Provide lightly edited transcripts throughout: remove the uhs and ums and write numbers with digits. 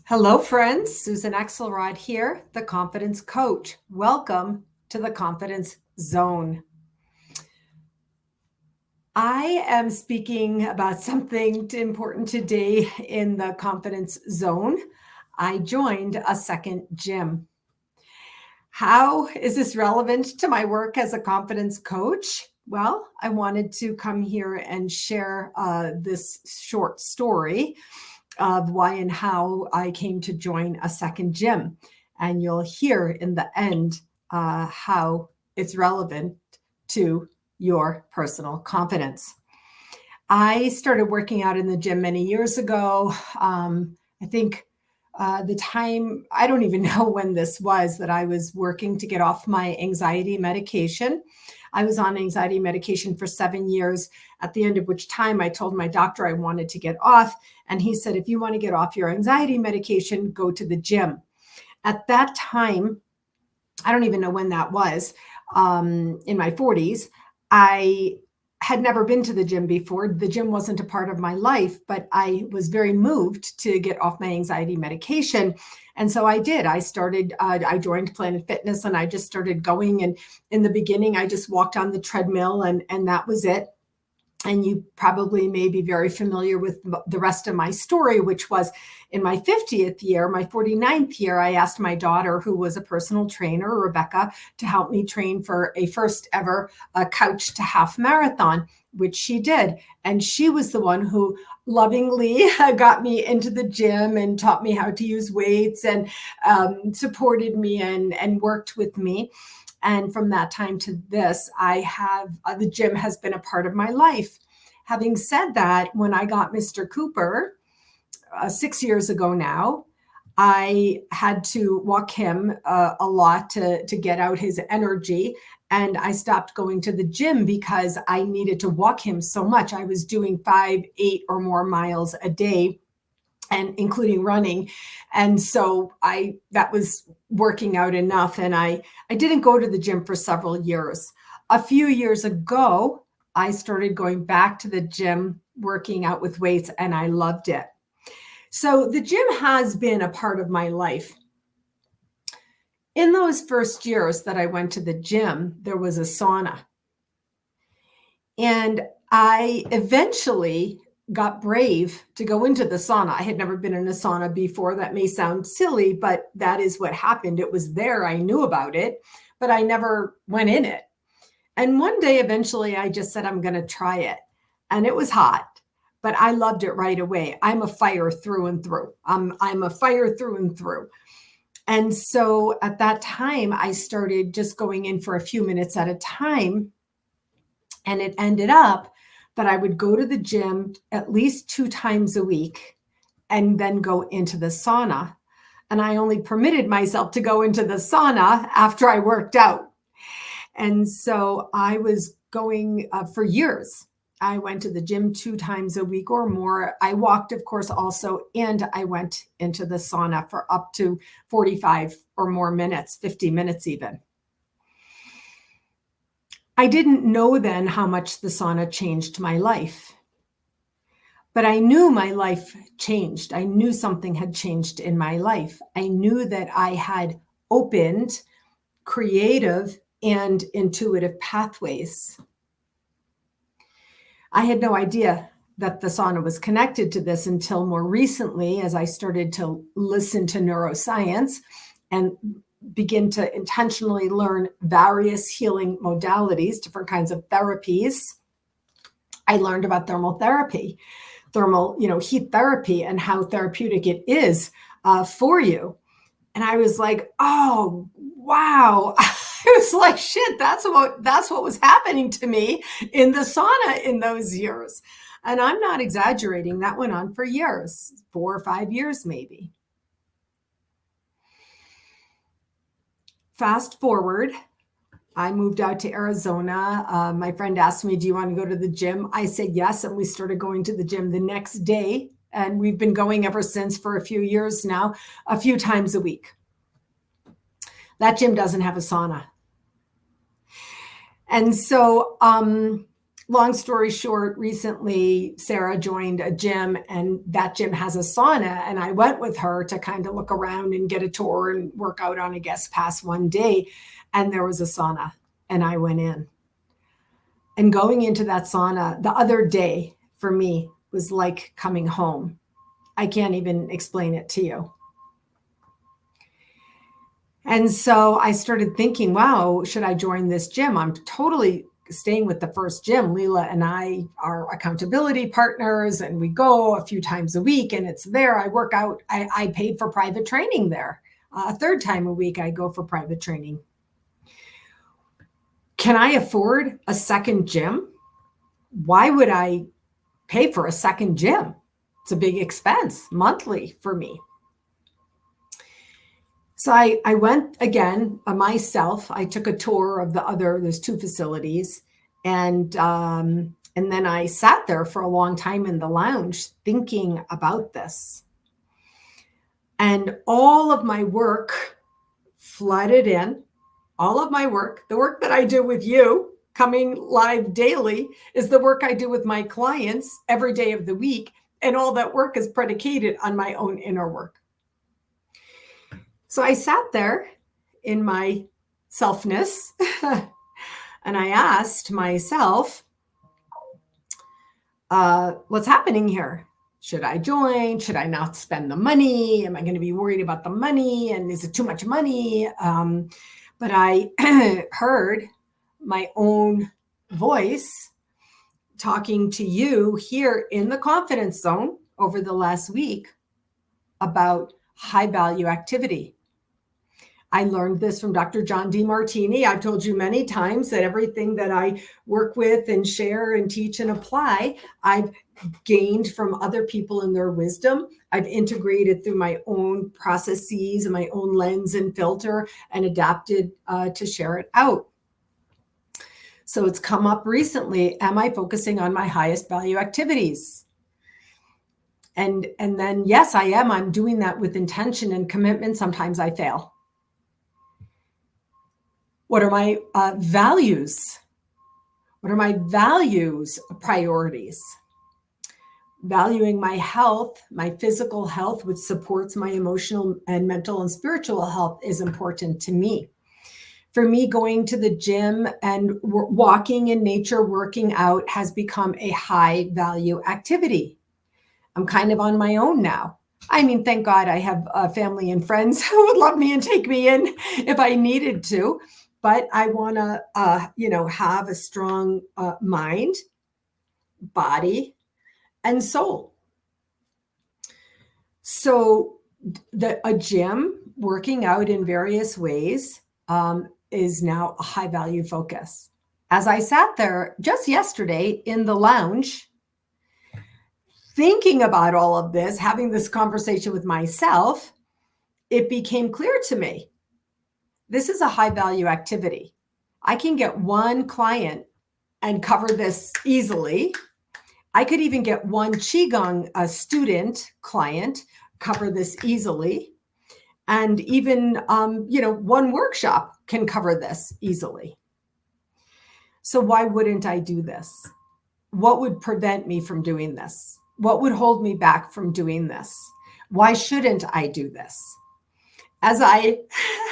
Hello, friends. Susan Axelrod here, the Confidence Coach. Welcome to the Confidence Zone. I am speaking about something important today in the Confidence Zone. I joined a second gym. How is this relevant to my work as a confidence coach? Well, I wanted to come here and share this short story of why and how I came to join a second gym. And you'll hear in the end how it's relevant to your personal confidence. I started working out in the gym many years ago. I think the time, I don't even know when this was, that I was working to get off my anxiety medication. I was on anxiety medication for 7 years, at the end of which time I told my doctor I wanted to get off. And he said, if you want to get off your anxiety medication, go to the gym. At that time, I don't even know when that was, in my 40s, I had never been to the gym before. The gym wasn't a part of my life, but I was very moved to get off my anxiety medication. And so I did. I joined Planet Fitness and I just started going. And in the beginning, I just walked on the treadmill and that was it. And you probably may be very familiar with the rest of my story, which was in my 50th year, my 49th year, I asked my daughter, who was a personal trainer, Rebecca, to help me train for a first ever couch to half marathon, which she did. And she was the one who lovingly got me into the gym and taught me how to use weights and supported me and worked with me. And from that time to this, the gym has been a part of my life. Having said that, when I got Mr. Cooper 6 years ago now, I had to walk him a lot to get out his energy. And I stopped going to the gym because I needed to walk him so much. I was doing 5, 8 or more miles a day, and including running. And so that was working out enough. And I didn't go to the gym for several years. A few years ago, I started going back to the gym, working out with weights, and I loved it. So the gym has been a part of my life. In those first years that I went to the gym, there was a sauna. And I eventually got brave to go into the sauna. I had never been in a sauna before. That may sound silly, but that is what happened. It was there. I knew about it, but I never went in it. And one day, eventually, I just said, I'm going to try it. And it was hot, but I loved it right away. I'm a fire through and through. I'm a fire through and through. And so at that time, I started just going in for a few minutes at a time. And it ended up that I would go to the gym at least 2 times a week and then go into the sauna. And I only permitted myself to go into the sauna after I worked out. And so I was going for years. I went to the gym 2 times a week or more. I walked, of course, also, and I went into the sauna for up to 45 or more minutes, 50 minutes even. I didn't know then how much the sauna changed my life, but I knew my life changed. I knew something had changed in my life. I knew that I had opened creative and intuitive pathways. I had no idea that the sauna was connected to this until more recently, as I started to listen to neuroscience and begin to intentionally learn various healing modalities, different kinds of therapies. I learned about thermal therapy, heat therapy, and how therapeutic it is for you. And I was like, oh, wow. I was like, shit, that's what was happening to me in the sauna in those years. And I'm not exaggerating. That went on for years, 4 or 5 years, maybe. Fast forward, I moved out to Arizona. My friend asked me, do you want to go to the gym? I said yes, and we started going to the gym the next day. And we've been going ever since for a few years now, a few times a week. That gym doesn't have a sauna. And so long story short, recently Sarah joined a gym, and that gym has a sauna, and I went with her to kind of look around and get a tour and work out on a guest pass one day, and there was a sauna, and I went in. And going into that sauna the other day for me was like coming home. I can't even explain it to you. And so I started thinking, wow, should I join this gym? I'm totally staying with the first gym. Leela and I are accountability partners, and we go a few times a week, and it's there. I work out. I paid for private training there. A third time a week, I go for private training. Can I afford a second gym? Why would I pay for a second gym? It's a big expense monthly for me. So I went again myself. I took a tour of there's two facilities. And then I sat there for a long time in the lounge thinking about this. And all of my work flooded in. All of my work, the work that I do with you, coming live daily, is the work I do with my clients every day of the week. And all that work is predicated on my own inner work. So I sat there in my selfness and I asked myself, what's happening here? Should I join? Should I not spend the money? Am I going to be worried about the money? And is it too much money? But I heard my own voice talking to you here in the confidence zone over the last week about high value activity. I learned this from Dr. John Demartini. I've told you many times that everything that I work with and share and teach and apply, I've gained from other people and their wisdom. I've integrated through my own processes and my own lens and filter and adapted to share it out. So it's come up recently. Am I focusing on my highest value activities? And then, yes, I am. I'm doing that with intention and commitment. Sometimes I fail. What are my values? What are my values priorities? Valuing my health, my physical health, which supports my emotional and mental and spiritual health, is important to me. For me, going to the gym and walking in nature, working out has become a high value activity. I'm kind of on my own now. I mean, thank God I have family and friends who would love me and take me in if I needed to. But I want to, have a strong mind, body, and soul. So a gym, working out in various ways, is now a high value focus. As I sat there just yesterday in the lounge, thinking about all of this, having this conversation with myself, it became clear to me, this is a high value activity. I can get one client and cover this easily. I could even get one Qigong student client, cover this easily. And even, one workshop can cover this easily. So why wouldn't I do this? What would prevent me from doing this? What would hold me back from doing this? Why shouldn't I do this? As I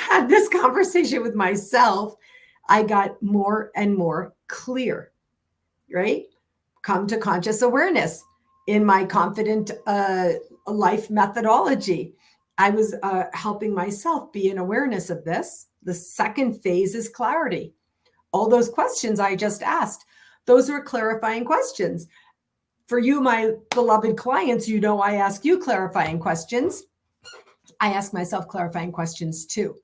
had this conversation with myself, I got more and more clear, right? Come to conscious awareness in my confident life methodology. I was helping myself be in awareness of this. The second phase is clarity. All those questions I just asked, those were clarifying questions. For you, my beloved clients, I ask you clarifying questions. I ask myself clarifying questions too.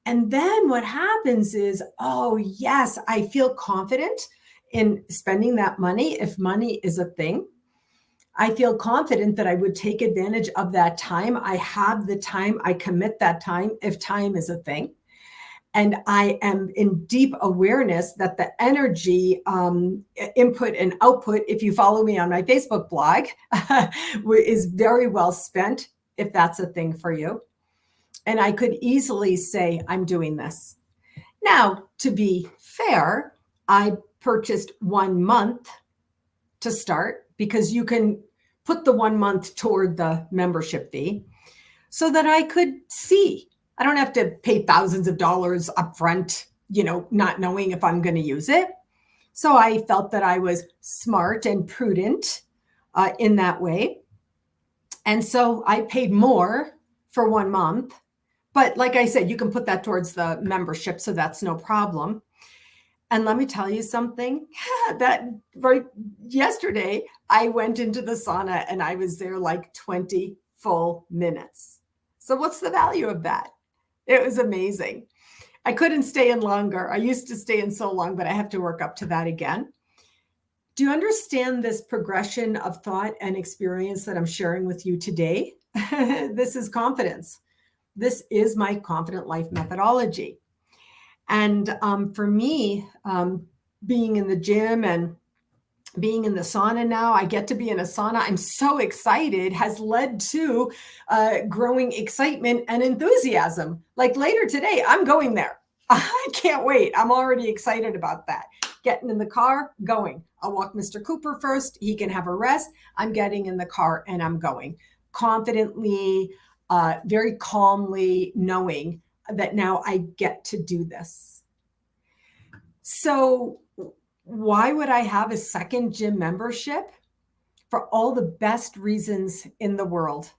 And then what happens is, oh, yes, I feel confident in spending that money if money is a thing. I feel confident that I would take advantage of that time. I have the time. I commit that time if time is a thing. And I am in deep awareness that the energy input and output, if you follow me on my Facebook blog, is very well spent if that's a thing for you. And I could easily say, I'm doing this. Now, to be fair, I purchased 1 month to start, because you can put the 1 month toward the membership fee, so that I could see. I don't have to pay thousands of dollars upfront, not knowing if I'm going to use it. So I felt that I was smart and prudent in that way. And so I paid more for 1 month. But like I said, you can put that towards the membership, so that's no problem. And let me tell you something, that right yesterday, I went into the sauna and I was there like 20 full minutes. So what's the value of that? It was amazing. I couldn't stay in longer. I used to stay in so long, but I have to work up to that again. Do you understand this progression of thought and experience that I'm sharing with you today? This is confidence. This is my confident life methodology. And for me, being in the gym and being in the sauna now, I get to be in a sauna. I'm so excited, has led to growing excitement and enthusiasm. Like later today, I'm going there. I can't wait. I'm already excited about that. Getting in the car, going. I'll walk Mr. Cooper first. He can have a rest. I'm getting in the car and I'm going. Confidently, very calmly, knowing that now I get to do this. So why would I have a second gym membership? For all the best reasons in the world.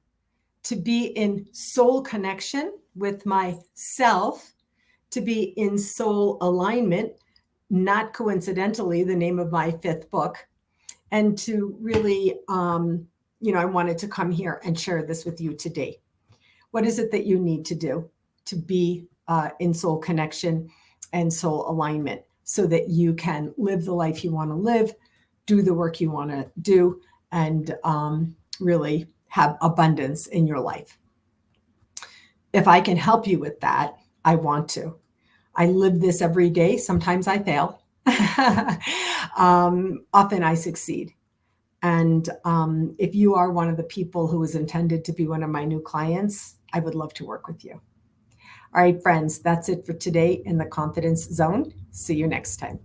To be in soul connection with myself, to be in soul alignment, not coincidentally, the name of my 5th book, and to really, I wanted to come here and share this with you today. What is it that you need to do to be in soul connection and soul alignment, so that you can live the life you want to live, do the work you want to do, and really have abundance in your life? If I can help you with that, I want to. I live this every day. Sometimes I fail. Often I succeed. And if you are one of the people who is intended to be one of my new clients, I would love to work with you. All right, friends, that's it for today in the Confidence Zone. See you next time.